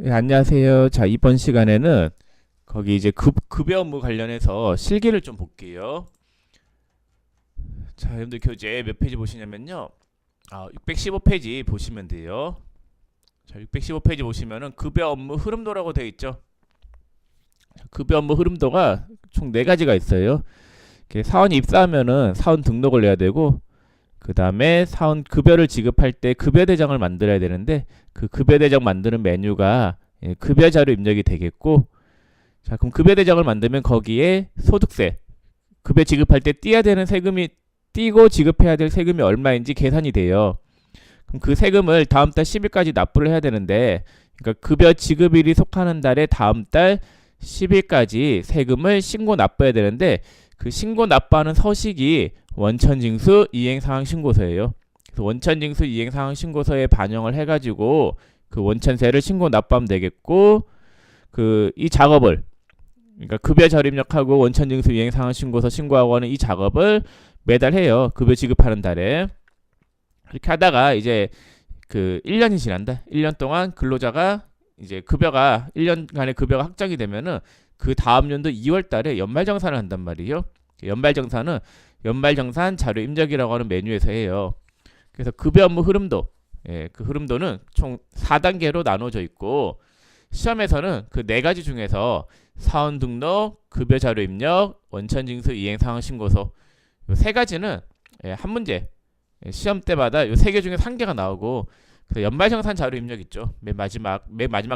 예, 안녕하세요. 자, 이번 시간에는 거기 이제 급여 업무 관련해서 실기를 좀 볼게요. 자, 여러분들 교재 몇 페이지 보시냐면요. 615페이지 보시면 돼요. 자, 615페이지 보시면은 급여 업무 흐름도라고 되어 있죠. 자, 급여 업무 흐름도가 총 4가지가 있어요. 사원이 입사하면은 사원 등록을 내야 되고, 그 다음에 사원 급여를 지급할 때 급여 대장을 만들어야 되는데, 그 급여 대장 만드는 메뉴가 급여 자료 입력이 되겠고, 자, 그럼 급여 대장을 만들면 거기에 소득세, 급여 지급할 때 떼야 되는 세금이 떼고 지급해야 될 세금이 얼마인지 계산이 돼요. 그럼 그 세금을 다음 달 10일까지 납부를 해야 되는데, 그러니까 급여 지급일이 속하는 달에 다음 달 10일까지 세금을 신고 납부해야 되는데, 그 신고 납부하는 서식이 원천징수 이행사항신고서예요. 그래서 원천징수 이행사항신고서에 반영을 해가지고 그 원천세를 신고 납부하면 되겠고, 그 이 작업을, 그러니까 급여 자료 입력하고 원천징수 이행사항신고서 신고하고 하는 이 작업을 매달 해요. 급여 지급하는 달에. 그렇게 하다가 이제 그 1년이 지난다. 1년 동안 근로자가 이제 급여가 1년간의 급여가 확정이 되면은 그 다음 연도 2월 달에 연말정산을 한단 말이에요. 연말정산은 연말정산 자료 입력이라고 하는 메뉴에서 해요. 그래서 급여 업무 흐름도, 그 흐름도는 총 4단계로 나눠져 있고, 시험에서는 그 4가지 중에서 사원 등록, 급여 자료 입력, 원천징수 이행상황 신고서, 이 3가지는 한 문제, 시험 때마다 이 3개 중에 1개가 나오고, 그래서 연말정산 자료 입력 있죠. 맨 마지막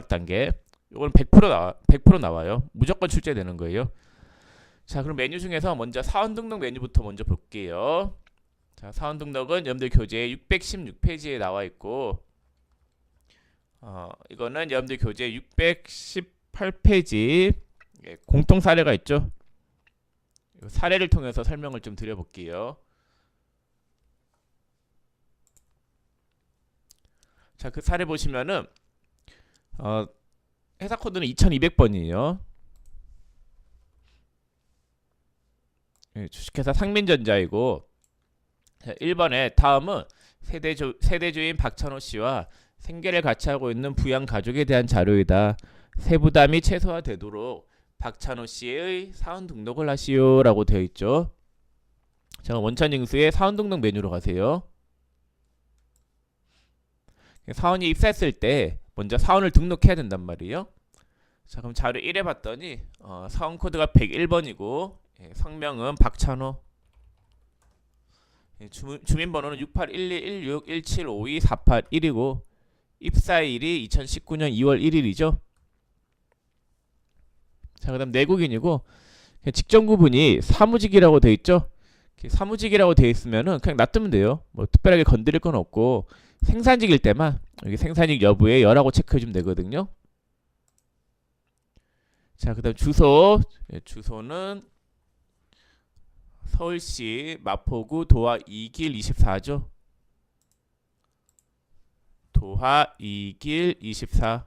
단계. 이건 100% 나와요. 무조건 출제되는 거예요. 자, 그럼 메뉴 중에서 먼저 사원 등록 메뉴부터 먼저 볼게요. 자, 사원 등록은 여러분들 교재 616페이지에 나와 있고, 이거는 여러분들 교재 618페이지 공통 사례가 있죠. 사례를 통해서 설명을 좀 드려볼게요. 자, 그 사례 보시면은 회사 코드는 2200번이에요. 주식회사 상민전자이고, 1번에 다음은 세대주인 박찬호 씨와 생계를 같이 하고 있는 부양 가족에 대한 자료이다. 세부담이 최소화되도록 박찬호 씨의 사원 등록을 하시오라고 되어 있죠. 자, 원천징수의 사원 등록 메뉴로 가세요. 사원이 입사했을 때 먼저 사원을 등록해야 된단 말이에요. 자, 그럼 자료 1에 봤더니 사원 코드가 101번이고, 성명은 박찬호, 주민번호는 681216175248이고, 입사일이 2019년 2월 1일이죠. 자, 그 다음 내국인이고, 직전 구분이 사무직이라고 돼 있죠. 사무직이라고 돼 있으면은 그냥 놔두면 돼요. 뭐 특별하게 건드릴 건 없고, 생산직일 때만 여기 생산직 여부에 열하고 체크해주면 되거든요. 자, 그 다음 주소. 주소는 서울시 마포구 도하 2길 24죠. 도하 2길 24.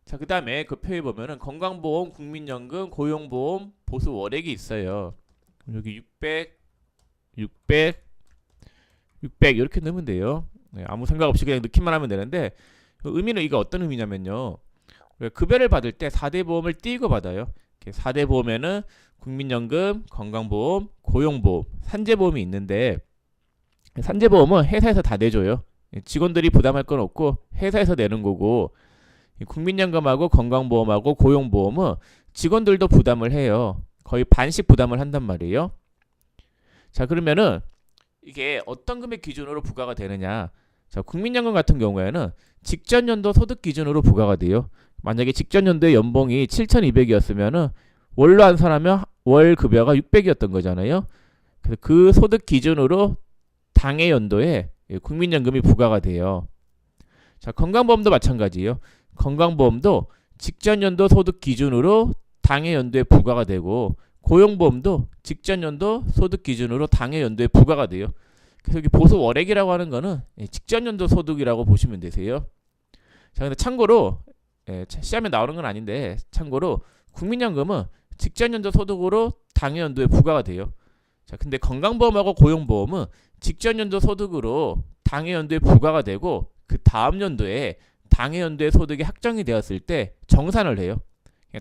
자, 그 다음에 그 표에 보면은 건강보험, 국민연금, 고용보험, 보수 월액이 있어요. 여기 600 이렇게 넣으면 돼요. 아무 생각 없이 그냥 넣기만 하면 되는데, 의미는 이게 어떤 의미냐면요. 급여를 받을 때 4대 보험을 띄고 받아요. 4대 보험에는 국민연금, 건강보험, 고용보험, 산재보험이 있는데, 산재보험은 회사에서 다 내줘요. 직원들이 부담할 건 없고 회사에서 내는 거고, 국민연금하고 건강보험하고 고용보험은 직원들도 부담을 해요. 거의 반씩 부담을 한단 말이에요. 자, 그러면은 이게 어떤 금액 기준으로 부과가 되느냐. 자, 국민연금 같은 경우에는 직전 연도 소득 기준으로 부과가 돼요. 만약에 직전 연도의 연봉이 7,200이었으면은 월로 환산하면 월 급여가 600이었던 거잖아요. 그래서 그 소득 기준으로 당해 연도에 국민연금이 부과가 돼요. 자, 건강보험도 마찬가지예요. 건강보험도 직전 연도 소득 기준으로 당해 연도에 부과가 되고, 고용보험도 직전 연도 소득 기준으로 당해 연도에 부과가 돼요. 그래서 여기 보수 월액이라고 하는 거는 직전 연도 소득이라고 보시면 되세요. 자, 근데 참고로 시험에 나오는 건 아닌데, 참고로 국민연금은 직전 연도 소득으로 당해 연도에 부과가 돼요. 자, 근데 건강보험하고 고용보험은 직전 연도 소득으로 당해 연도에 부과가 되고 그 다음 연도에 당해 연도의 소득이 확정이 되었을 때 정산을 해요.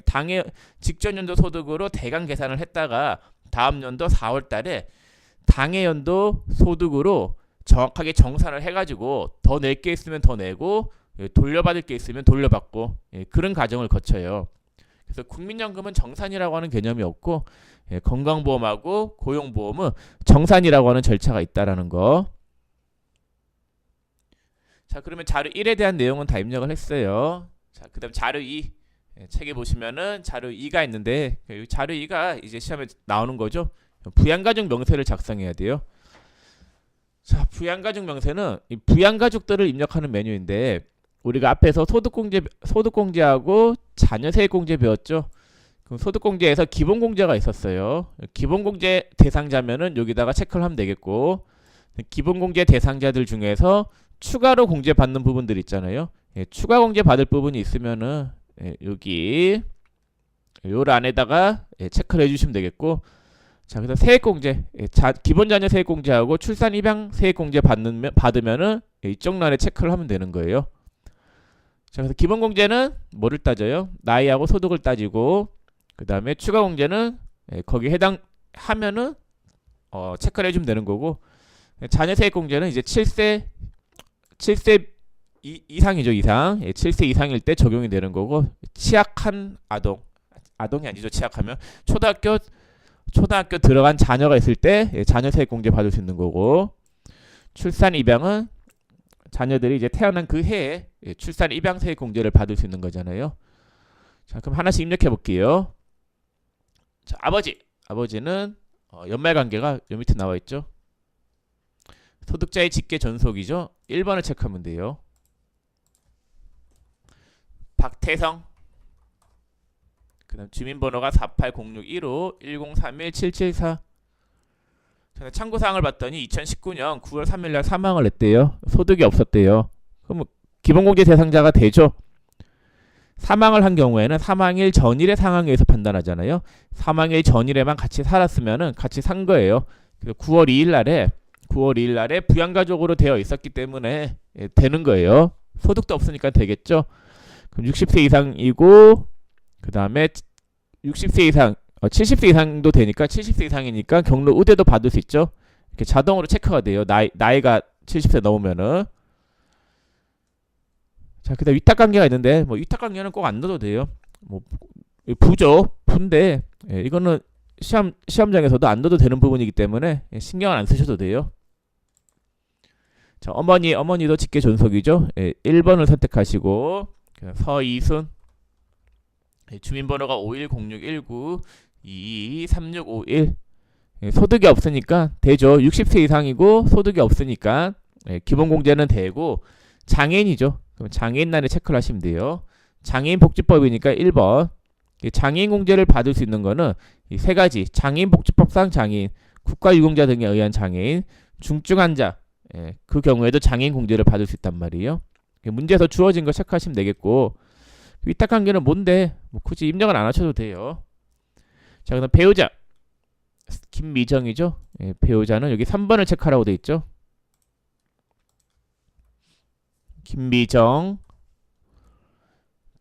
당해 직전 연도 소득으로 대강 계산을 했다가 다음 연도 4월 달에 당해 연도 소득으로 정확하게 정산을 해가지고 더 낼 게 있으면 더 내고 돌려받을 게 있으면 돌려받고 그런 과정을 거쳐요. 그래서 국민연금은 정산이라고 하는 개념이 없고 건강보험하고 고용보험은 정산이라고 하는 절차가 있다라는 거. 자, 그러면 자료 1에 대한 내용은 다 입력을 했어요. 자, 그다음 자료 2 책에 보시면은 자료 2가 있는데 자료 2가 이제 시험에 나오는 거죠. 부양가족 명세를 작성해야 돼요. 자, 부양가족 명세는 이 부양가족들을 입력하는 메뉴인데 우리가 앞에서 소득공제하고 자녀세액공제 배웠죠. 그럼 소득공제에서 기본공제가 있었어요. 기본공제 대상자면은 여기다가 체크를 하면 되겠고 기본공제 대상자들 중에서 추가로 공제받는 부분들 있잖아요. 추가 공제 받을 부분이 있으면은 여기 요 안에다가 체크를 해주시면 되겠고 자, 그래서 세액공제 기본자녀 세액공제하고 출산 입양 세액공제 받으면은 이쪽 란에 체크를 하면 되는 거예요. 자, 그래서 기본공제는 뭐를 따져요? 나이하고 소득을 따지고 그 다음에 추가공제는 거기 해당하면은 체크를 해주면 되는 거고 자녀세액공제는 이제 7세 이상이죠. 이상 7세 이상일 때 적용이 되는 거고 취약한 아동이 아니죠. 취약하면 초등학교 들어간 자녀가 있을 때 자녀세액공제 받을 수 있는 거고 출산 입양은 자녀들이 이제 태어난 그 해에 출산 입양 세액공제를 받을 수 있는 거잖아요. 자, 그럼 하나씩 입력해 볼게요. 자, 아버지는 연말관계가 요 밑에 나와 있죠. 소득자의 직계 전속이죠. 1번을 체크하면 돼요. 박태성. 그다음 주민번호가 48061510317774. 참고사항을 봤더니 2019년 9월 3일날 사망을 했대요. 소득이 없었대요. 그럼 기본공제 대상자가 되죠. 사망을 한 경우에는 사망일 전일의 상황에서 판단하잖아요. 사망일 전일에만 같이 살았으면은 같이 산 거예요. 9월 2일 날에 부양가족으로 되어 있었기 때문에 되는 거예요. 소득도 없으니까 되겠죠. 그럼 60세 이상이고 그 다음에 60세 이상 70세 이상도 되니까 70세 이상이니까 경로 의대도 받을 수 있죠. 이렇게 자동으로 체크가 돼요. 나이가 70세 넘으면은. 자, 그다음 위탁관계가 있는데 뭐 위탁관계는 꼭 안 넣어도 돼요. 뭐 부인데 이거는 시험장에서도 안 넣어도 되는 부분이기 때문에 신경을 안 쓰셔도 돼요. 자, 어머니도 직계 존속이죠. 1번을 선택하시고 서이순 주민번호가 510619223651 소득이 없으니까 되죠. 60세 이상이고 소득이 없으니까 기본공제는 되고 장애인이죠. 그럼 장애인란에 체크를 하시면 돼요. 장애인복지법이니까 1번 장애인공제를 받을 수 있는 거는 이 세 가지 장애인복지법상 장애인, 국가유공자 등에 의한 장애인, 중증환자 그 경우에도 장애인공제를 받을 수 있단 말이에요. 문제에서 주어진 거 체크하시면 되겠고 위탁관계는 뭔데 뭐 굳이 입력을 안 하셔도 돼요. 자, 그다음 배우자 김미정이죠. 배우자는 여기 3번을 체크하라고 돼 있죠. 김미정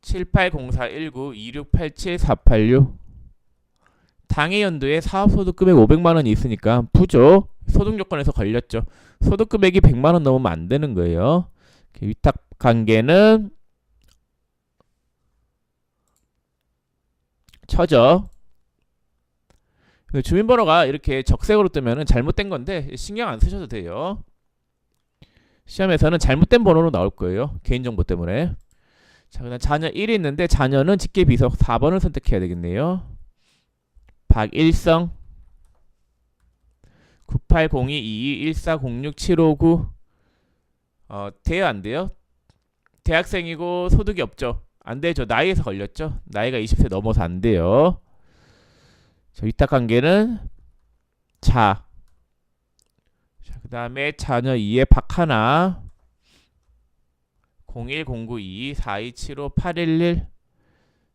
780419268748 당해 연도에 사업소득금액 500만원이 있으니까 부족 소득요건에서 걸렸죠. 소득금액이 100만원 넘으면 안 되는 거예요. 위탁관계는 처죠. 주민번호가 이렇게 적색으로 뜨면은 잘못된 건데 신경 안 쓰셔도 돼요. 시험에서는 잘못된 번호로 나올 거예요. 개인정보 때문에. 자, 그다음 자녀 1이 있는데 자녀는 직계비속 4번을 선택해야 되겠네요. 박일성 980222140675 돼요 안 돼요? 대학생이고 소득이 없죠. 안 되죠. 나이에서 걸렸죠. 나이가 20세 넘어서 안 돼요. 자, 위탁관계는 자, 그 다음에 자녀 2의 박하나 01092242758111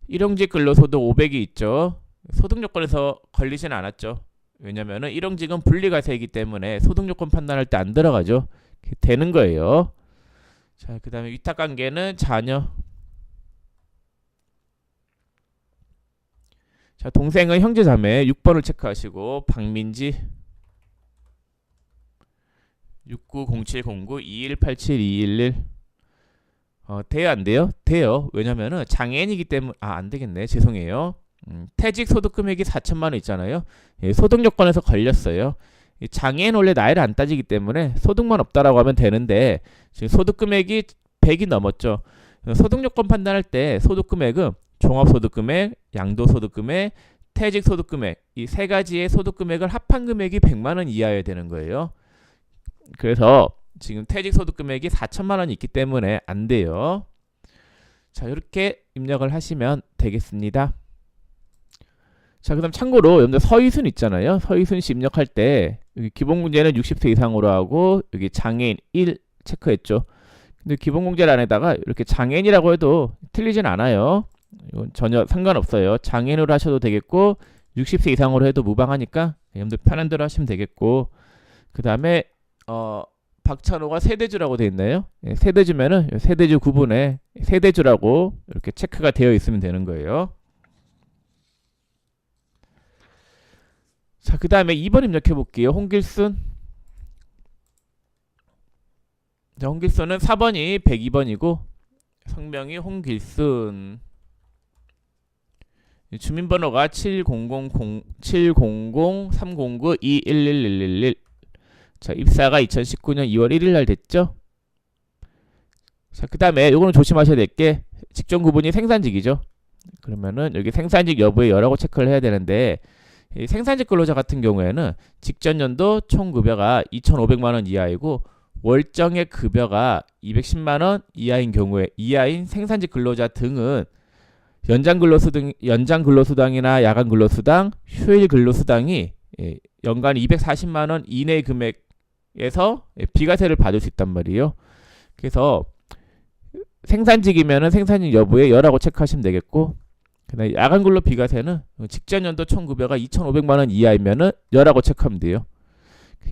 일용직 근로소득 500이 있죠. 소득요건에서 걸리진 않았죠. 왜냐면은 일용직은 분리과세이기 때문에 소득요건 판단할 때 안 들어가죠. 되는 거예요. 자, 그 다음에 위탁관계는 자녀. 자, 동생은 형제자매 6번을 체크하시고 박민지 69070921872211 돼요 안 돼요? 돼요. 왜냐면은 장애인이기 때문에 안 되겠네. 죄송해요. 퇴직 소득 금액이 4천만 원 있잖아요. 예, 소득 요건에서 걸렸어요. 장애인 원래 나이를 안 따지기 때문에 소득만 없다라고 하면 되는데 지금 소득 금액이 100이 넘었죠. 소득 요건 판단할 때 소득 금액은 종합소득 금액, 양도소득 금액, 퇴직 소득 금액 이 세 가지의 소득 금액을 합한 금액이 100만 원 이하여야 되는 거예요. 그래서 지금 퇴직 소득 금액이 4천만 원이 있기 때문에 안 돼요. 자, 이렇게 입력을 하시면 되겠습니다. 자, 그다음 참고로 여러분들 서희순 있잖아요. 서희순 씨 입력할 때 여기 기본공제는 60세 이상으로 하고 여기 장애인 1 체크했죠. 근데 기본공제란에다가 이렇게 장애인이라고 해도 틀리진 않아요. 이건 전혀 상관없어요. 장애인으로 하셔도 되겠고 60세 이상으로 해도 무방하니까 여러분들 편한 대로 하시면 되겠고 그 다음에 박찬호가 세대주라고 되어 있나요? 예, 세대주면은 세대주 구분에 세대주라고 이렇게 체크가 되어 있으면 되는 거예요. 자, 그 다음에 2번 입력해 볼게요. 홍길순. 자, 홍길순은 4번이 102번이고 성명이 홍길순. 주민번호가 7000309211111. 자, 입사가 2019년 2월 1일 날 됐죠. 자, 그 다음에 요거는 조심하셔야 될 게 직종 구분이 생산직이죠. 그러면은 여기 생산직 여부에 여라고 체크를 해야 되는데 이 생산직 근로자 같은 경우에는 직전 연도 총 급여가 2,500만 원 이하이고 월정의 급여가 210만 원 이하인 경우에 이하인 생산직 근로자 등은 연장 근로수당이나 야간 근로수당, 휴일 근로수당이 연간 240만 원 이내 금액에서 비과세를 받을 수 있단 말이에요. 그래서 생산직이면은 생산직 여부에 여라고 체크하시면 되겠고, 그다음에 야간 근로 비과세는 직전 연도 총 급여가 2,500만 원 이하이면은 여라고 체크하면 돼요.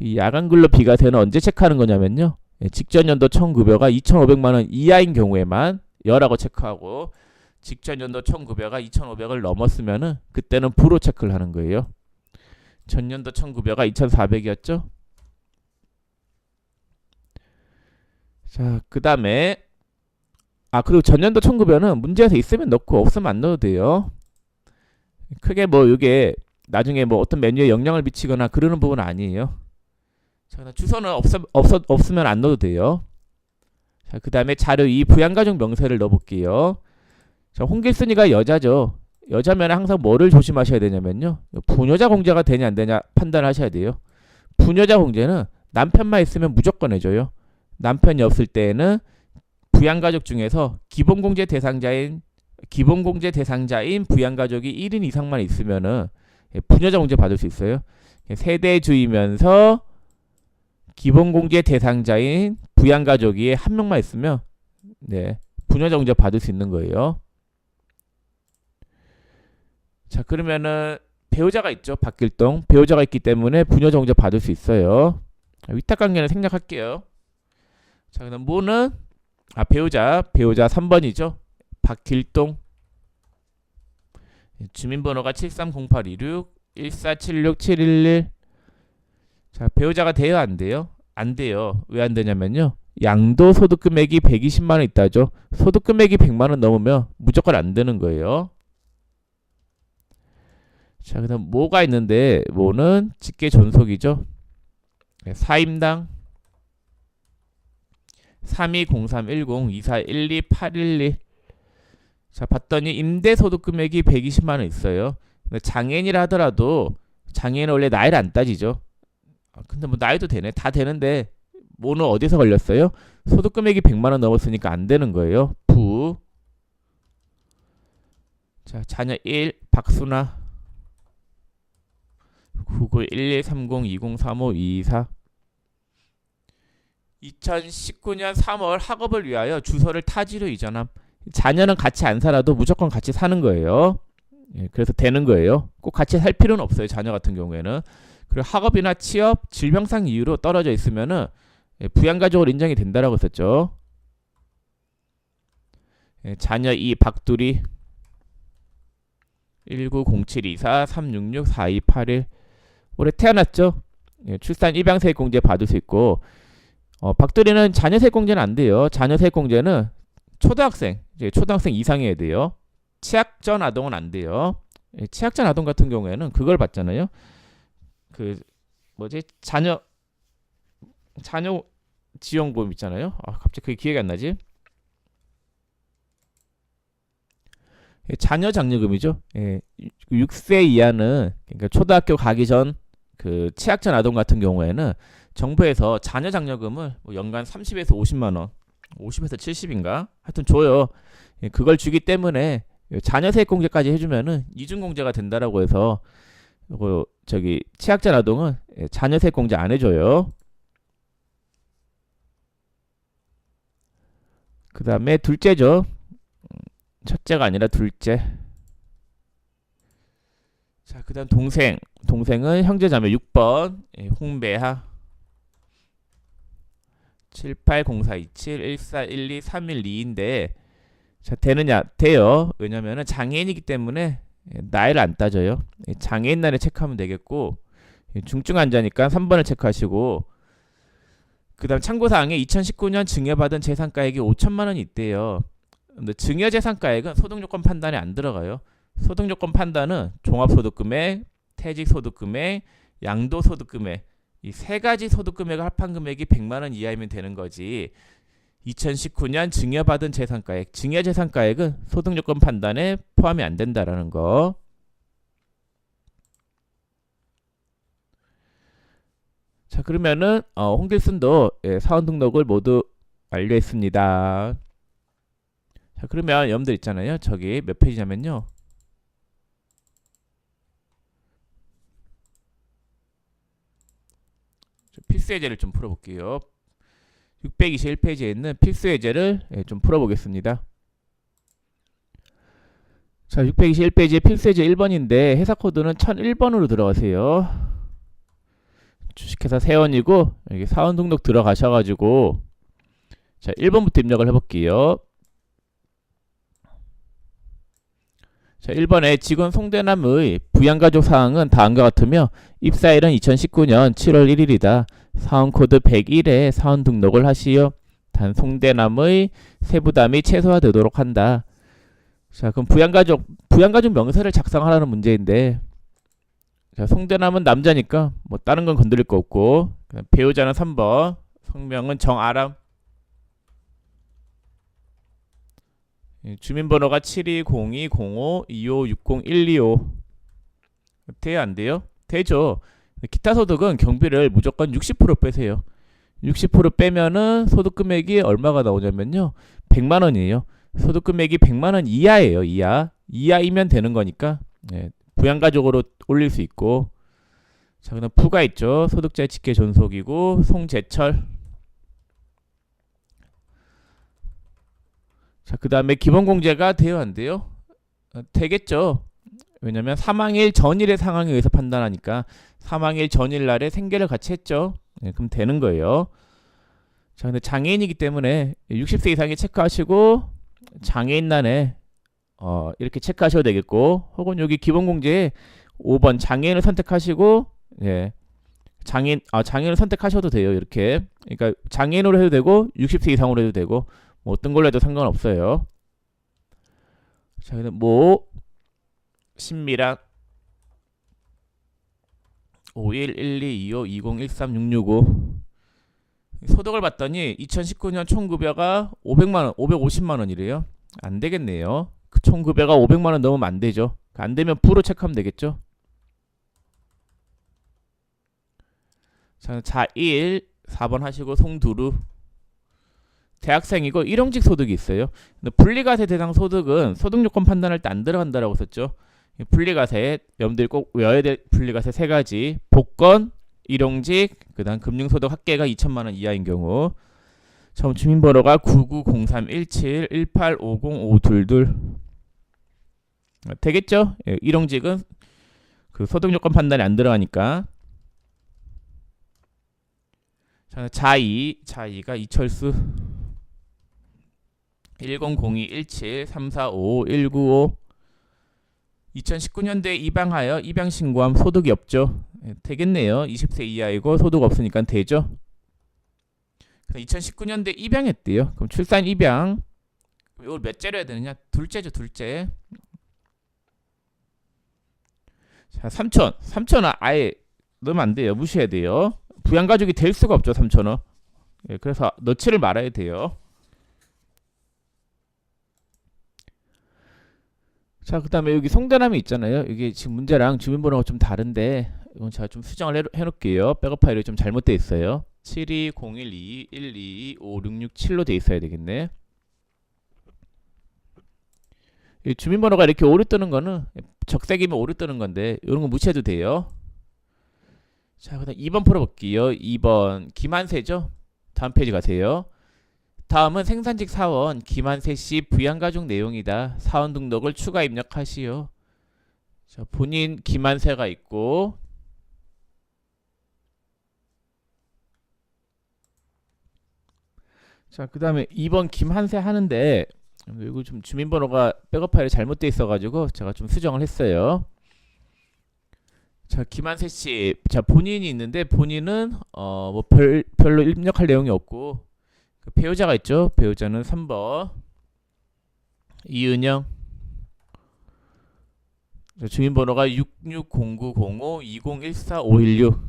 이 야간 근로 비과세는 언제 체크하는 거냐면요. 직전 연도 총 급여가 2,500만 원 이하인 경우에만 여라고 체크하고 직전 연도 총 급여가 2,500을 넘었으면은 그때는 부로 체크를 하는 거예요. 전년도 총 급여가 2,400이었죠. 자, 그다음에 그리고 전년도 총 급여는 문제에서 있으면 넣고 없으면 안 넣어도 돼요. 크게 뭐 이게 나중에 뭐 어떤 메뉴에 영향을 미치거나 그러는 부분은 아니에요. 자, 주소는 없으면 안 넣어도 돼요. 자, 그다음에 자료 2 부양가족 명세를 넣어볼게요. 자, 홍길순이가 여자죠. 여자면 항상 뭐를 조심하셔야 되냐면요. 부녀자 공제가 되냐 안 되냐 판단하셔야 돼요. 부녀자 공제는 남편만 있으면 무조건 해줘요. 남편이 없을 때에는 부양가족 중에서 기본공제 대상자인 부양가족이 1인 이상만 있으면은 부녀자 공제 받을 수 있어요. 세대주이면서 기본공제 대상자인 부양가족이 한 명만 있으면 부녀자 공제 받을 수 있는 거예요. 자, 그러면은 배우자가 있죠. 박길동. 배우자가 있기 때문에 부녀자 공제 받을 수 있어요. 위탁관계는 생략할게요. 자, 그다음 뭐는 배우자 3번이죠. 박길동. 주민번호가 7308261476711. 자, 배우자가 돼요, 안 돼요? 안 돼요. 왜 안 되냐면요. 양도소득 금액이 120만 원 있다죠. 소득 금액이 100만 원 넘으면 무조건 안 되는 거예요. 자, 그다음 뭐가 있는데 뭐는 직계 존속이죠. 사임당 32031024128112. 자, 봤더니 임대소득 금액이 120만 원 있어요. 장애인이라 하더라도 장애인은 원래 나이를 안 따지죠. 근데 뭐 나이도 되네. 다 되는데 뭐는 어디서 걸렸어요? 소득 금액이 100만 원 넘었으니까 안 되는 거예요. 부. 자, 자녀 1 박순아 99113020352224. 2019년 3월 학업을 위하여 주소를 타지로 이전함. 자녀는 같이 안 살아도 무조건 같이 사는 거예요. 그래서 되는 거예요. 꼭 같이 살 필요는 없어요. 자녀 같은 경우에는. 그리고 학업이나 취업, 질병상 이유로 떨어져 있으면은 부양가족으로 인정이 된다라고 했었죠. 자녀 2 박두리 1907243664281 올해 태어났죠. 출산 입양세액공제 받을 수 있고 박두리는 자녀 세액공제는 안 돼요. 자녀 세액공제는 초등학생 이상이어야 돼요. 취약전 아동은 안 돼요. 취약전 아동 같은 경우에는 그걸 받잖아요. 그 뭐지 자녀 지원금 있잖아요. 갑자기 그게 기억이 안 나지? 자녀 장려금이죠. 6세 이하는 그러니까 초등학교 가기 전 그 취약전 아동 같은 경우에는 정부에서 자녀 장려금을 뭐 연간 30에서 50만 원, 50에서 70인가 하여튼 줘요. 그걸 주기 때문에 자녀 세액 공제까지 해주면은 이중 공제가 된다라고 해서 저기 취약전 아동은 자녀 세액 공제 안 해줘요. 그 다음에 둘째죠. 첫째가 아니라 둘째. 자, 그 다음 동생은 형제자매 6번 홍배하 78042714123122인데 자, 되느냐? 돼요. 왜냐면은 장애인이기 때문에 나이를 안 따져요. 장애인 나이를 체크하면 되겠고 중증 환자니까 3번을 체크하시고 그 다음 참고사항에 2019년 증여받은 재산가액이 5천만 원이 있대요. 근데 증여재산가액은 소득요건 판단에 안 들어가요. 소득요건 판단은 종합소득금액, 퇴직소득금액, 양도소득금액 이 세 가지 소득금액 합산금액이 100만 원 이하이면 되는 거지. 2019년 증여받은 재산가액, 증여재산가액은 소득요건 판단에 포함이 안 된다라는 거. 자, 그러면은 홍길순도 사원 등록을 모두 완료했습니다. 자, 그러면 여러분들 있잖아요. 저기 몇 페이지냐면요. 필수예제를 좀 풀어볼게요. 621페이지에 있는 필수예제를 좀 풀어보겠습니다. 자, 621페이지에 필수예제 1번인데 회사 코드는 1001번으로 들어가세요. 주식회사 세원이고 여기 사원 등록 들어가셔가지고 자 1번부터 입력을 해볼게요. 자 1번에 직원 송대남의 부양가족 사항은 다음과 같으며 입사일은 2019년 7월 1일이다. 사원코드 101에 사원 등록을 하시오. 단 송대남의 세부담이 최소화되도록 한다. 자 그럼 부양가족 명세를 작성하라는 문제인데 자 송대남은 남자니까 뭐 다른 건 건드릴 거 없고 배우자는 3번 성명은 정아람 주민번호가 72020525601225 돼요 안 돼요? 되죠. 기타 소득은 경비를 무조건 60% 빼세요. 60% 빼면은 소득금액이 얼마가 나오냐면요 100만원이에요. 소득금액이 100만원 이하예요. 이하이면 되는 거니까 부양가족으로 올릴 수 있고 자 그다음 부가 있죠. 소득자의 직계 존속이고 송재철 자 그 다음에 기본공제가 돼요 안 돼요? 되겠죠. 왜냐면 사망일 전일의 상황에 의해서 판단하니까 사망일 전일날에 생계를 같이 했죠. 그럼 되는 거예요. 자 근데 장애인이기 때문에 60세 이상에 체크하시고 장애인란에 이렇게 체크하셔도 되겠고 혹은 여기 기본공제에 5번 장애인을 선택하시고 장애인을 선택하셔도 돼요. 이렇게 그러니까 장애인으로 해도 되고 60세 이상으로 해도 되고 뭐 어떤 걸로 해도 상관없어요. 자, 근데 뭐 신미랑 51122520136665 소득을 봤더니 2019년 총급여가 500만원, 550만원이래요. 안 되겠네요. 그 총급여가 500만원 넘으면 안 되죠. 안 되면 부로 체크하면 되겠죠. 자, 자1 4번 하시고 송두루 대학생이고 일용직 소득이 있어요. 근데 분리과세 대상 소득은 소득요건 판단할 때 안 들어간다라고 썼죠. 분리과세 여러분들이 꼭 외워야 될 분리과세 세 가지 복권, 일용직, 그다음 금융소득 합계가 2천만 원 이하인 경우 처음 주민번호가 99031718505222 되겠죠? 일용직은 그 소득요건 판단이 안 들어가니까 자이가 이철수 100217345195 2019년도에 입양하여 입양 신고함 소득이 없죠. 되겠네요. 20세 이하이고 소득 없으니까 되죠. 2019년도에 입양했대요. 그럼 출산 입양 이걸 몇째로 해야 되느냐? 둘째죠. 둘째. 자, 삼촌은 아예 넣으면 안 돼요. 무시해야 돼요. 부양가족이 될 수가 없죠. 삼촌은. 예, 그래서 넣지를 말아야 돼요. 자, 그 다음에 여기 송대남이 있잖아요. 이게 지금 문제랑 주민번호가 좀 다른데 이건 제가 좀 수정을 해놓을게요. 백업 파일이 좀 잘못되어 있어요. 720121256667로 되어 있어야 되겠네. 이 주민번호가 이렇게 오류 뜨는 거는 적색이면 오류 뜨는 건데 이런 거 무시해도 돼요. 자, 그다음 2번 풀어볼게요. 2번 김한세죠. 다음 페이지 가세요. 다음은 생산직 사원 김한세 씨 부양가족 내용이다. 사원 등록을 추가 입력하시오. 자, 본인 김한세가 있고 자, 그 다음에 2번 김한세 하는데 이거 좀 주민번호가 백업 파일에 잘못되어 있어가지고 제가 좀 수정을 했어요. 자, 김한세 씨, 자 본인이 있는데 본인은 뭐 별로 입력할 내용이 없고 그 배우자가 있죠. 배우자는 3번 이은영. 자, 주민번호가 66090520145516.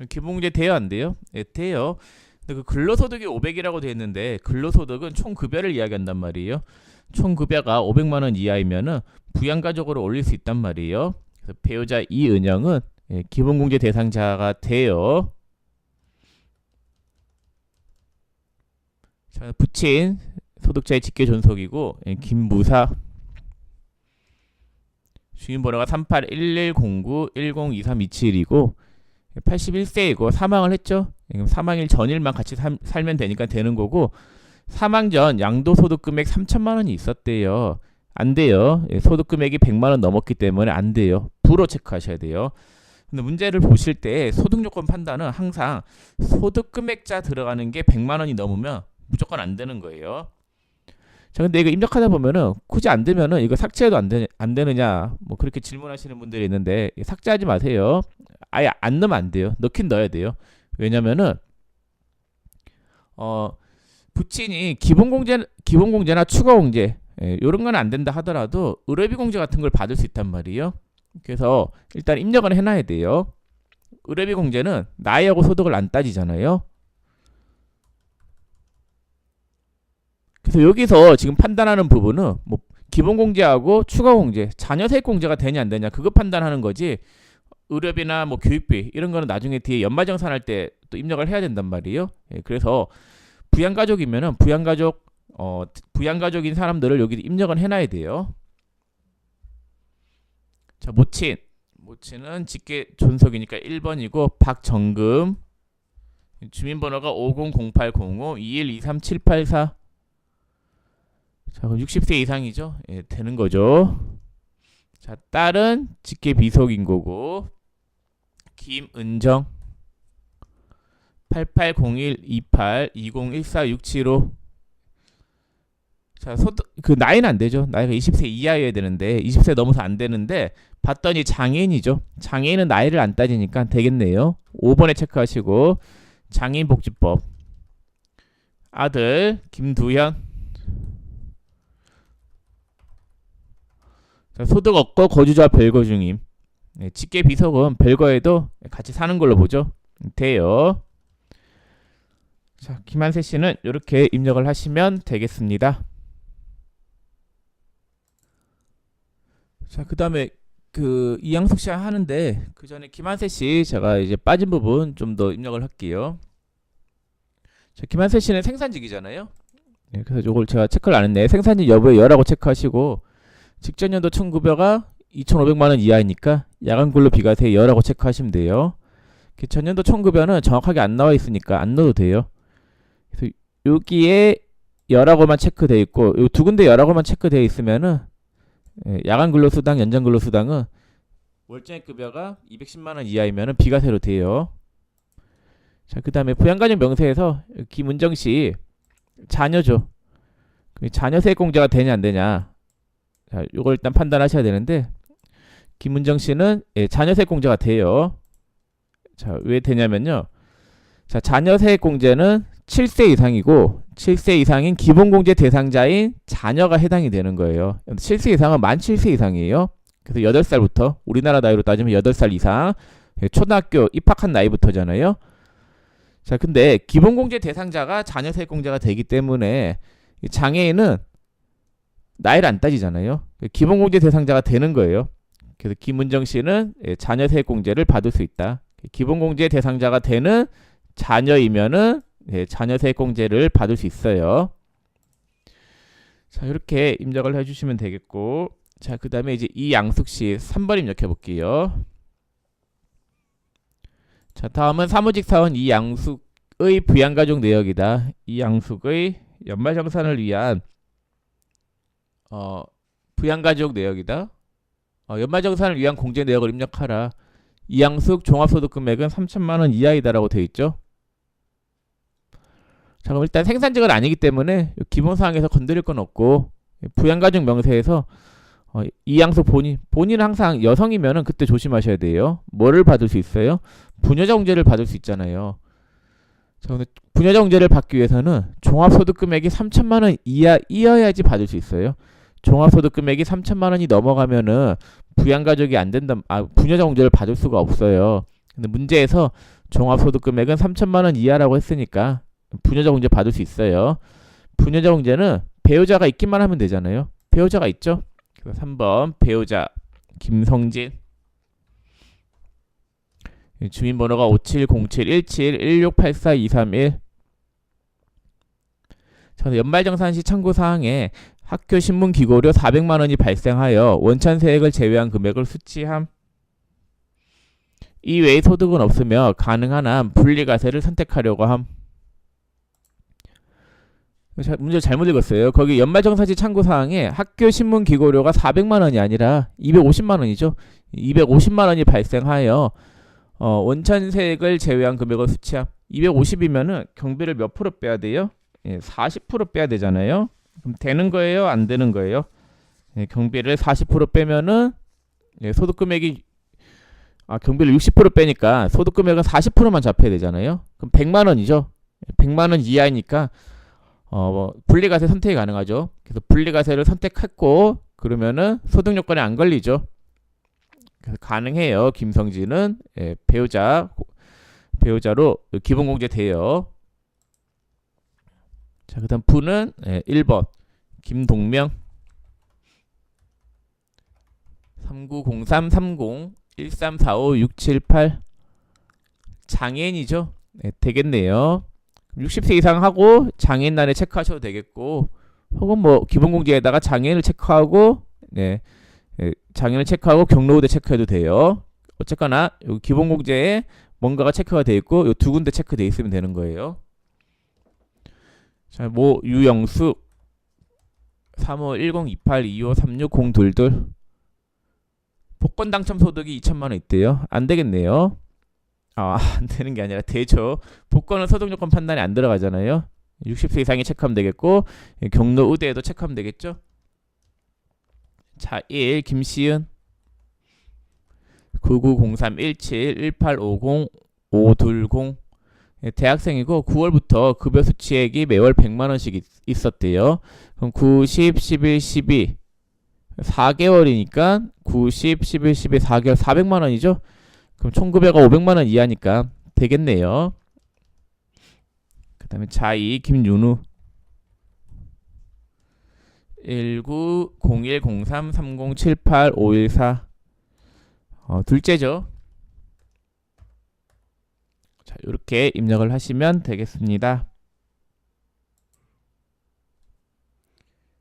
기본공제 돼요, 안 돼요? 네, 돼요. 근데 그 근로소득이 500이라고 돼 있는데 근로소득은 총 급여를 이야기한단 말이에요. 총 급여가 500만 원 이하이면은 부양가족으로 올릴 수 있단 말이에요. 그래서 배우자 이은영은 기본공제 대상자가 돼요. 자, 부친 소득자의 직계존속이고 김무사. 주민번호가 381109102327이고 81세이고 사망을 했죠. 사망일 전일만 같이 살면 되니까 되는 거고 사망 전 양도소득 금액 3천만 원이 있었대요. 안 돼요. 소득 금액이 100만 원 넘었기 때문에 안 돼요. 부로 체크하셔야 돼요. 근데 문제를 보실 때 소득 요건 판단은 항상 소득 금액자 들어가는 게 100만 원이 넘으면 무조건 안 되는 거예요. 자, 근데 이거 입력하다 보면은 굳이 안 되면은 이거 삭제해도 안 되느냐 뭐 그렇게 질문하시는 분들이 있는데 삭제하지 마세요. 아예 안 넣으면 안 돼요. 넣긴 넣어야 돼요. 왜냐면은 부친이 기본공제나 추가공제 이런 건 안 된다 하더라도 의료비 공제 같은 걸 받을 수 있단 말이에요. 그래서 일단 입력을 해놔야 돼요. 의료비 공제는 나이하고 소득을 안 따지잖아요. 그래서 여기서 지금 판단하는 부분은 뭐 기본공제하고 추가공제, 자녀 세액공제가 되냐 안 되냐 그거 판단하는 거지. 의료비나 뭐 교육비 이런 거는 나중에 뒤에 연말정산할 때 또 입력을 해야 된단 말이에요. 그래서 부양가족이면은 부양가족인 사람들을 여기 입력을 해놔야 돼요. 자, 모친은 직계존속이니까 1번이고 박정금. 주민번호가 50080521237844. 자, 그럼 60세 이상이죠. 되는 거죠. 자, 딸은 직계비속인 거고 김은정 880128201467호. 자, 그 나이는 안 되죠. 나이가 20세 이하여야 되는데 20세 넘어서 안 되는데 봤더니 장애인이죠. 장애인은 나이를 안 따지니까 되겠네요. 5번에 체크하시고 장애인복지법. 아들 김두현. 자, 소득 없고 거주자 별거 중임. 직계비속은 별거에도 같이 사는 걸로 보죠. 돼요. 자, 김한세 씨는 이렇게 입력을 하시면 되겠습니다. 자, 그 다음에 그 이양숙 씨 하는데 그 전에 김한세 씨 제가 이제 빠진 부분 좀 더 입력을 할게요. 자, 김한세 씨는 생산직이잖아요. 그래서 이걸 제가 체크를 안 했네. 생산직 여부에 여라고 체크하시고 직전 연도 총급여가 2,500만 원 이하이니까 야간근로 비과세 여라고 체크하시면 돼요. 전년도 총급여는 정확하게 안 나와 있으니까 안 넣어도 돼요. 그래서 여기에 여라고만 체크되어 있고 요 두 군데 여라고만 체크되어 있으면은 야간근로수당, 연장근로수당은 월정액급여가 210만 원 이하이면은 비과세로 돼요. 자, 그 다음에 부양가족 명세에서 김은정 씨 자녀죠. 자녀 세액공제가 되냐 안 되냐. 자, 요걸 일단 판단하셔야 되는데 김은정 씨는 자녀 세액공제가 돼요. 자, 왜 되냐면요. 자, 자녀 세액공제는 7세 이상이고 7세 이상인 기본공제 대상자인 자녀가 해당이 되는 거예요. 7세 이상은 만 7세 이상이에요. 그래서 8살부터 우리나라 나이로 따지면 8살 이상 초등학교 입학한 나이부터잖아요. 자, 근데 기본공제 대상자가 자녀 세액공제가 되기 때문에 장애인은 나이를 안 따지잖아요. 기본공제 대상자가 되는 거예요. 그래서 김은정 씨는 자녀 세액공제를 받을 수 있다. 기본공제 대상자가 되는 자녀이면은 자녀 세액공제를 받을 수 있어요. 자, 이렇게 입력을 해주시면 되겠고, 자, 그 다음에 이제 이양숙 씨 3번 입력해 볼게요. 자, 다음은 사무직 사원 이양숙의 부양가족 내역이다. 이양숙의 연말정산을 위한 부양가족 내역이다. 연말정산을 위한 공제 내역을 입력하라. 이양숙 종합소득 금액은 3천만 원 이하이다라고 되어 있죠. 자, 그럼 일단 생산직은 아니기 때문에 기본사항에서 건드릴 건 없고 부양가족 명세에서 이양숙 본인은 항상 여성이면은 그때 조심하셔야 돼요. 뭐를 받을 수 있어요? 부녀자 공제를 받을 수 있잖아요. 자, 근데 부녀자 공제를 받기 위해서는 종합소득 금액이 3천만 원 이하여야지 받을 수 있어요. 종합소득 금액이 3천만 원이 넘어가면은 부양가족이 안 된다. 부녀자 공제를 받을 수가 없어요. 근데 문제에서 종합소득 금액은 3천만 원 이하라고 했으니까 부녀자 공제 받을 수 있어요. 부녀자 공제는 배우자가 있기만 하면 되잖아요. 배우자가 있죠? 그래서 3번 배우자 김성진, 주민번호가 57071716842131. 연말정산시 참고사항에 학교 신문 기고료 400만 원이 발생하여 원천세액을 제외한 금액을 수치함. 이외의 소득은 없으며 가능한 한 분리과세를 선택하려고 함. 문제 잘못 읽었어요. 거기 연말정산시 참고사항에 학교 신문 기고료가 400만 원이 아니라 250만 원이죠. 250만 원이 발생하여 원천세액을 제외한 금액을 수치함. 250이면은 경비를 몇 프로 빼야 돼요? 40% 빼야 되잖아요. 그럼 되는 거예요? 안 되는 거예요? 경비를 40% 빼면은 소득 금액이 경비를 60% 빼니까 소득 금액은 40%만 잡혀야 되잖아요. 그럼 100만 원이죠. 100만 원 이하이니까 분리과세 선택이 가능하죠. 그래서 분리과세를 선택했고 그러면은 소득 요건에 안 걸리죠. 그래서 가능해요. 김성진은 배우자로 기본공제 돼요. 자, 그다음 부는 1번 김동명 39033013456778 장애인이죠. 되겠네요. 60세 이상 하고 장애인란에 체크하셔도 되겠고, 혹은 뭐 기본공제에다가 장애인을 체크하고 장애인을 체크하고 경로우대 체크해도 돼요. 어쨌거나 여기 기본공제에 뭔가가 체크가 돼 있고 요 두 군데 체크돼 있으면 되는 거예요. 자, 뭐 유영숙 35102825360222 복권 당첨 소득이 2천만 원 있대요. 안 되겠네요. 안 되는 게 아니라 되죠. 복권은 소득 요건 판단이 안 들어가잖아요. 60세 이상이 체크하면 되겠고 경로 의대에도 체크하면 되겠죠. 자, 1 김시은 9903171850 대학생이고 9월부터 급여 수취액이 매월 100만 원씩 있었대요. 그럼 9, 10, 11, 12 4개월이니까 9, 10, 11, 12 4개월 400만 원이죠. 그럼 총 급여가 500만 원 이하니까 되겠네요. 그 다음에 자2 김윤우 190103307854 둘째죠. 자, 이렇게 입력을 하시면 되겠습니다.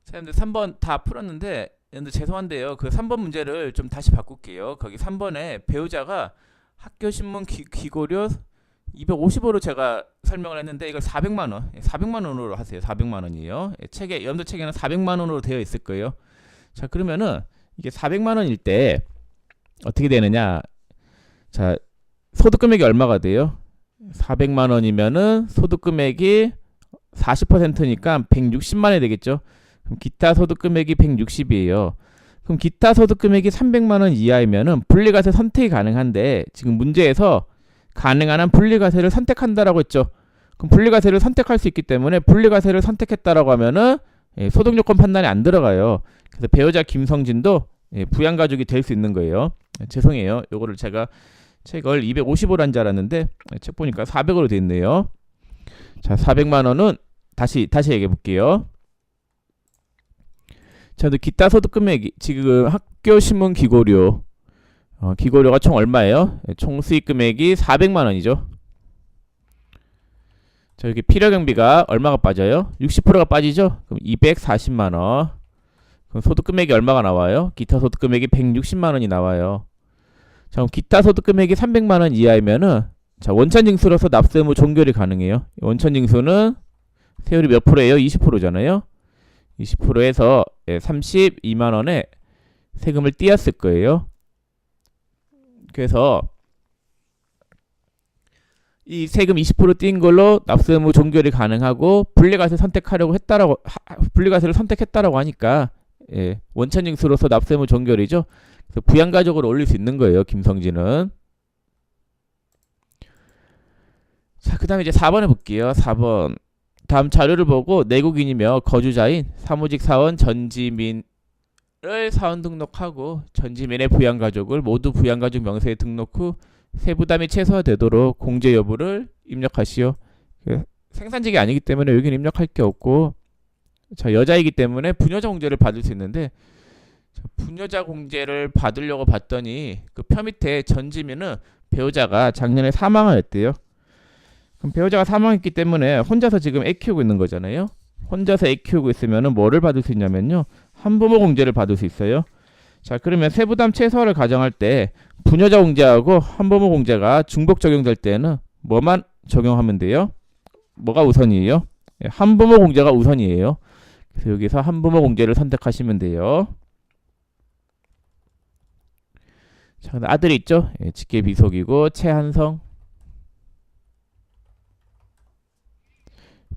자, 여러분들 3번 다 풀었는데 여러분들 죄송한데요. 그 3번 문제를 좀 다시 바꿀게요. 거기 3번에 배우자가 학교신문 기고료 250으로 제가 설명을 했는데 이걸 400만 원, 400만 원으로 하세요. 400만 원이에요. 책에 여러분들 책에는 400만 원으로 되어 있을 거예요. 자, 그러면은 이게 400만 원일 때 어떻게 되느냐? 자, 소득 금액이 얼마가 돼요? 400만 원이면은 소득 금액이 40%니까 160만 원이 되겠죠. 그럼 기타 소득 금액이 160이에요. 그럼 기타 소득 금액이 300만 원 이하이면은 분리과세 선택이 가능한데 지금 문제에서 가능한 한 분리과세를 선택한다라고 했죠. 그럼 분리과세를 선택할 수 있기 때문에 분리과세를 선택했다라고 하면은 소득요건 판단에 안 들어가요. 그래서 배우자 김성진도 부양가족이 될 수 있는 거예요. 죄송해요. 요거를 제가 책을 250으로 한 줄 알았는데 책 보니까 400으로 돼 있네요. 자, 400만 원은 다시 얘기해 볼게요. 자, 기타 소득 금액이 지금 학교 신문 기고료 기고료가 총 얼마예요? 총 수익 금액이 400만 원이죠. 자, 여기 필요 경비가 얼마가 빠져요? 60%가 빠지죠? 그럼 240만 원. 그럼 소득 금액이 얼마가 나와요? 기타 소득 금액이 160만 원이 나와요. 자, 그럼 기타 소득 금액이 300만 원 이하이면은 자, 원천 징수로서 납세 의무 종결이 가능해요. 원천 징수는 세율이 몇 프로예요? 20%잖아요. 20%에서 32만 원에 세금을 띄었을 거예요. 그래서 이 세금 20% 띈 걸로 납세 의무 종결이 가능하고 분리과세 분리과세를 선택했다라고 하니까 원천 징수로서 납세 의무 종결이죠. 그래서 부양가족으로 올릴 수 있는 거예요. 김성진은. 자, 그 다음에 이제 4번 해볼게요. 4번. 다음 자료를 보고 내국인이며 거주자인 사무직 사원 전지민을 사원 등록하고 전지민의 부양가족을 모두 부양가족 명세에 등록 후 세부담이 최소화되도록 공제 여부를 입력하시오. 생산직이 아니기 때문에 여기는 입력할 게 없고, 자, 여자이기 때문에 부녀자 공제를 받을 수 있는데, 자, 부녀자 공제를 받으려고 봤더니 그 표 밑에 전지민은 배우자가 작년에 사망을 했대요. 그럼 배우자가 사망했기 때문에 혼자서 지금 애 키우고 있는 거잖아요. 혼자서 애 키우고 있으면은 뭐를 받을 수 있냐면요, 한부모 공제를 받을 수 있어요. 자, 그러면 세부담 최소화를 가정할 때 부녀자 공제하고 한부모 공제가 중복 적용될 때는 뭐만 적용하면 돼요? 뭐가 우선이에요? 한부모 공제가 우선이에요. 그래서 여기서 한부모 공제를 선택하시면 돼요. 자, 아들이 있죠? 직계 비속이고 최한성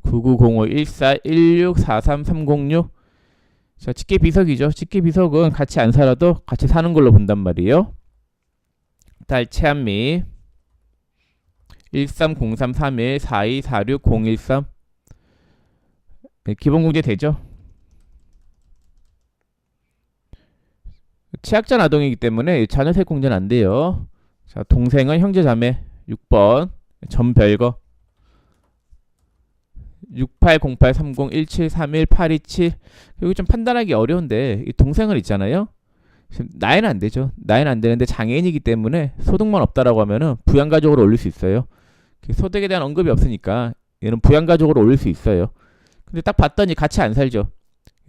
990514164330. 자, 직계 비석이죠. 직계 비석은 같이 안 살아도 같이 사는 걸로 본단 말이에요. 딸 최한미 13033142460113. 기본 공제 되죠. 취약자 아동이기 때문에 자녀세 공제는 안 돼요. 자, 동생은 형제 자매 6번 전별거 68083017318227. 여기 좀 판단하기 어려운데 이 동생은 있잖아요. 지금 나이는 안 되죠. 나이는 안 되는데 장애인이기 때문에 소득만 없다라고 하면은 부양가족으로 올릴 수 있어요. 소득에 대한 언급이 없으니까 얘는 부양가족으로 올릴 수 있어요. 근데 딱 봤더니 같이 안 살죠.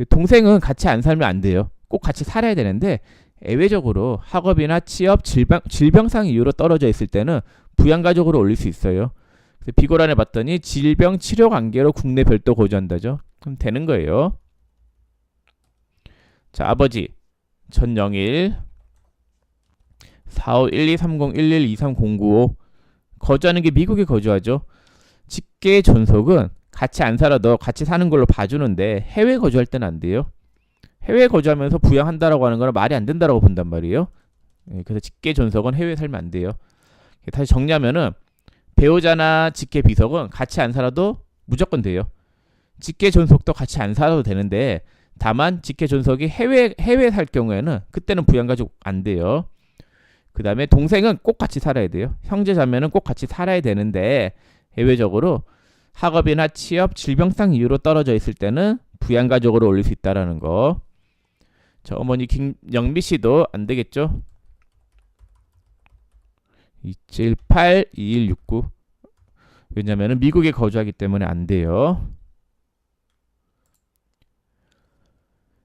동생은 같이 안 살면 안 돼요. 꼭 같이 살아야 되는데 예외적으로 학업이나 취업, 질병상 이유로 떨어져 있을 때는 부양가족으로 올릴 수 있어요. 비고란에 봤더니 질병 치료 관계로 국내 별도 거주한다죠. 그럼 되는 거예요. 자, 아버지 전영일 451230112309. 거주하는 게 미국에 거주하죠. 직계 존속은 같이 안 살아도 같이 사는 걸로 봐주는데 해외 거주할 때는 안 돼요. 해외 거주하면서 부양한다라고 하는 거는 말이 안 된다라고 본단 말이에요. 그래서 직계 존속은 해외에 살면 안 돼요. 다시 정리하면은 배우자나 직계 비속은 같이 안 살아도 무조건 돼요. 직계 존속도 같이 안 살아도 되는데 다만 직계 존속이 해외에 살 경우에는 그때는 부양가족 안 돼요. 그 다음에 동생은 꼭 같이 살아야 돼요. 형제 자매는 꼭 같이 살아야 되는데 예외적으로 학업이나 취업, 질병상 이유로 떨어져 있을 때는 부양가족으로 올릴 수 있다라는 거. 저 어머니 김영미 씨도 안 되겠죠? 2782169. 왜냐면은 미국에 거주하기 때문에 안 돼요.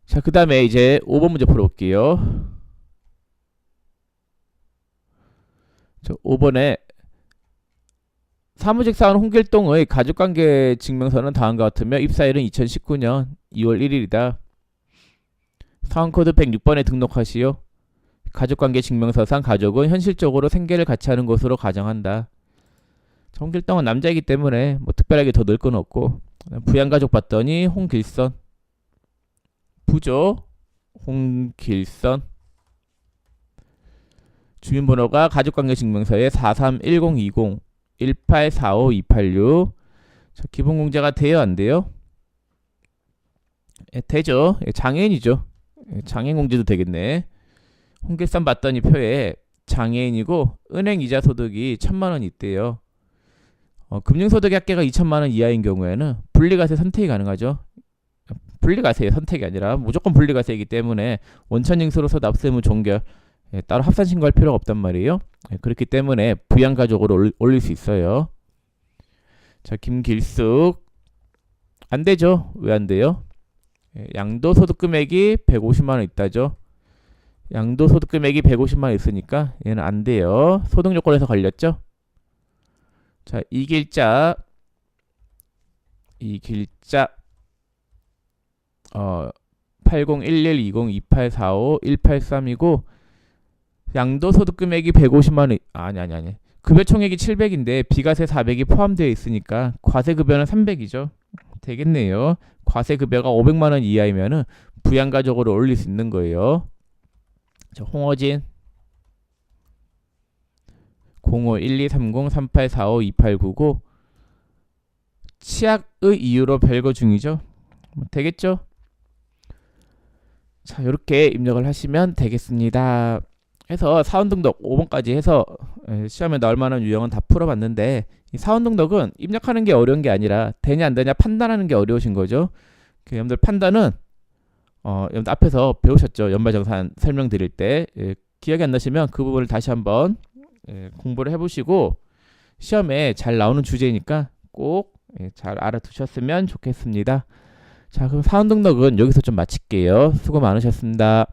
자, 그 다음에 이제 5번 문제 풀어볼게요. 저 5번에 사무직 사원 홍길동의 가족관계 증명서는 다음과 같으며 입사일은 2019년 2월 1일이다. 사원코드 106번에 등록하시오. 가족관계 증명서상 가족은 현실적으로 생계를 같이 하는 것으로 가정한다. 홍길동은 남자이기 때문에 뭐 특별하게 더 넣을 건 없고 부양가족 봤더니 홍길선 부죠. 홍길선 주민번호가 가족관계증명서에 431020 1845 자, 기본공제가 돼요 안 돼요? 예, 되죠. 예, 장애인이죠. 예, 장애인 공제도 되겠네. 홍길선 봤더니 표에 장애인이고 은행 이자 소득이 1000만원 있대요. 금융소득 합계가 2천만원 이하인 경우에는 분리과세 선택이 가능하죠. 분리과세 선택이 아니라 무조건 분리과세이기 때문에 원천징수로서 납세의무 종결 따로 합산 신고할 필요가 없단 말이에요. 그렇기 때문에 부양가족으로 올릴 수 있어요. 자, 김길숙 안 되죠. 왜 안 돼요? 양도소득 금액이 150만원 있다죠. 양도소득 금액이 150만원 있으니까 얘는 안 돼요. 소득 요건에서 걸렸죠. 자, 이길자 80112028451832이고 양도소득 금액이 150만원 아니 급여 총액이 700인데 비과세 400이 포함되어 있으니까 과세급여는 300이죠. 되겠네요. 과세급여가 500만원 이하이면은 부양가족으로 올릴 수 있는 거예요. 자, 홍어진 05123038452899 치약의 이유로 별거 중이죠. 되겠죠? 자, 이렇게 입력을 하시면 되겠습니다. 해서 사원등록 5번까지 해서 시험에 나올 만한 유형은 다 풀어봤는데 이 사원등록은 입력하는 게 어려운 게 아니라 되냐 안 되냐 판단하는 게 어려우신 거죠. 여러분들 판단은 여러분들 앞에서 배우셨죠. 연말정산 설명드릴 때 기억이 안 나시면 그 부분을 다시 한번 공부를 해보시고 시험에 잘 나오는 주제니까 꼭 잘 알아두셨으면 좋겠습니다. 자, 그럼 사원등록은 여기서 좀 마칠게요. 수고 많으셨습니다.